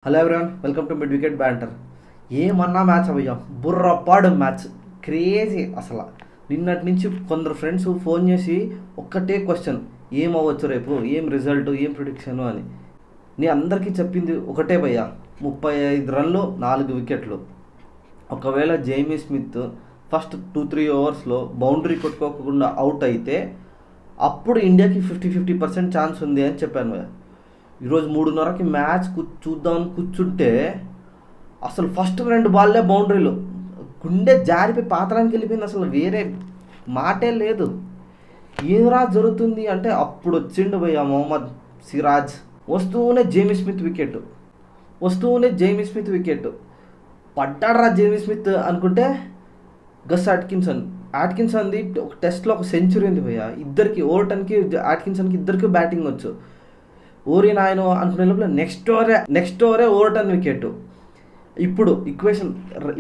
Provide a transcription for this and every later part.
Hello everyone, welcome to mid wicket banter. ఏమన్నా match అయ్యా, బుర్రపాడు match, crazy అసలు. నిన్నటి నుంచి కొందరు ఫ్రెండ్స్ ఫోన్ చేసి ఒక్కటే క్వశ్చన్, ఏమవ్వచ్చు రేపు, ఏం రిజల్ట్, ఏం ప్రిడిక్షన్ అని. నేను అందరికీ చెప్పింది ఒకటే భయ్యా, 35 రన్లు 4 వికెట్లు. ఒకవేళ జేమీ స్మిత్ ఫస్ట్ 2-3 ఓవర్స్లో బౌండరీ కొట్టుకోకుండా అవుట్ అయితే అప్పుడు ఇండియాకి 50% ఛాన్స్ ఉంది అని చెప్పాను భయ్యా. ఈరోజు 3:30కి మ్యాచ్ చూద్దామని కూర్చుంటే అసలు ఫస్ట్ 2 బాల్లే బౌండరీలు, గుండె జారిపోయి పాత్రానికి వెళ్ళిపోయింది. అసలు వేరే మాటే లేదు. ఏదిరా జరుగుతుంది అంటే అప్పుడు వచ్చిండు భయ్యా మొహమ్మద్ సిరాజ్. వస్తూనే జేమీ స్మిత్ వికెట్ పడ్డాడ్రా జేమీ స్మిత్ అనుకుంటే గస్ ఆట్కిన్సన్ది ఒక టెస్ట్లో ఒక సెంచరీ ఉంది భయ్యా. ఇద్దరికి, ఓవర్టన్కి ఆట్కిన్సన్కి ఇద్దరికి బ్యాటింగ్ వచ్చు. ఓరి నాయన అనుకునే లోపల నెక్స్ట్ ఓవరే ఓవర్టన్ వికెట్. ఇప్పుడు ఈక్వేషన్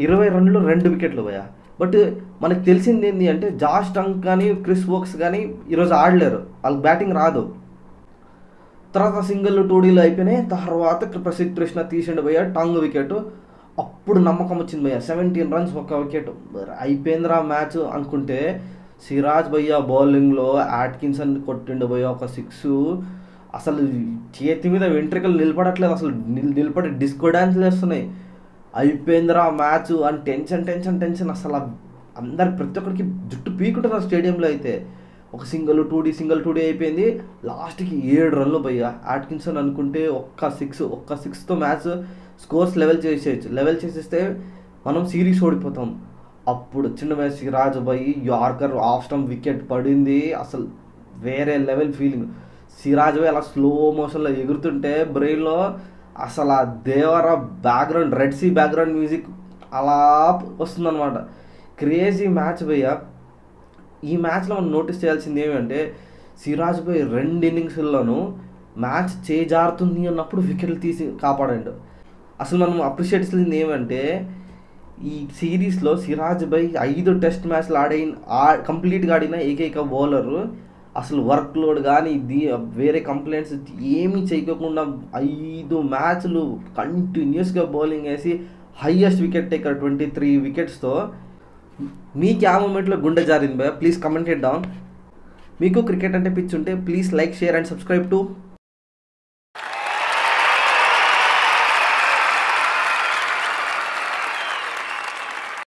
20 రన్లు 2 వికెట్లు భయ్యా. బట్ మనకు తెలిసింది ఏంటి అంటే జాష్ టంగ్ కానీ క్రిస్ వోక్స్ కానీ ఈరోజు ఆడలేరు, వాళ్ళకి బ్యాటింగ్ రాదు. తర్వాత సింగిల్ 2Dలు అయిపోయినాయి. తర్వాత ప్రసిద్ధ్ కృష్ణ తీసిండు భయ్యా టంగ్ వికెట్. అప్పుడు నమ్మకం వచ్చింది భయ్యా, 17 రన్స్ 1 వికెట్, అయిపోయిందిరా మ్యాచ్ అనుకుంటే సిరాజ్ భయ్యా బౌలింగ్లో ఆట్కిన్సన్ కొట్టిండు భయ్యా ఒక 6. అసలు చేతి మీద వెంట్రికలు నిలబడట్లేదు, అసలు నిలబడి డిస్కో డ్యాన్స్లు వేస్తున్నాయి. అయిపోయిందిరా మ్యాచ్ అని టెన్షన్. అసలు అందరు ప్రతి ఒక్కరికి జుట్టు పీకుంటున్నారు స్టేడియంలో. అయితే ఒక సింగిల్ 2D అయిపోయింది. లాస్ట్కి 7 రన్లు భయ్యా ఆట్కిన్సన్ అనుకుంటే ఒక్క 6తో మ్యాచ్ స్కోర్స్ లెవెల్ చేసేస్తే మనం సిరీస్ ఓడిపోతాం. అప్పుడు చిన్న మ్యాచ్ సిరాజ్ భయ్యి యార్కర్ ఆఫ్ స్టంప్ వికెట్ పడింది. అసలు వేరే లెవెల్ ఫీలింగ్. సిరాజ్ భయ్ అలా స్లో మోషన్లో ఎగురుతుంటే బ్రెయిన్లో అసలు ఆ Devara background, red sea background music అలా వస్తుందన్నమాట. క్రేజీ మ్యాచ్ భయ్యా. ఈ మ్యాచ్లో మనం నోటీస్ చేయాల్సింది ఏమంటే సిరాజ్ భయ్ 2 ఇన్నింగ్స్లోనూ మ్యాచ్ చేజారుతుంది అన్నప్పుడు వికెట్లు తీసి కాపాడాడు. అసలు మనం అప్రిషియేట్ చేసింది ఏమంటే ఈ సిరీస్లో సిరాజ్ భయ్ 5 టెస్ట్ మ్యాచ్లు కంప్లీట్గా ఆడిన ఏకైక బౌలరు. అసలు వర్క్ లోడ్ కానీ వేరే కంప్లైంట్స్ ఏమీ చేయకుండా 5 మ్యాచ్లు కంటిన్యూస్గా బౌలింగ్ వేసి హైయెస్ట్ వికెట్ టేకర్ 23 వికెట్స్తో. మీకు ఆ మూమెంట్లో గుండె జారింది భయ్యా? Please comment it down. మీకు క్రికెట్ అంటే పిచ్చి ఉంటే please like, share and subscribe to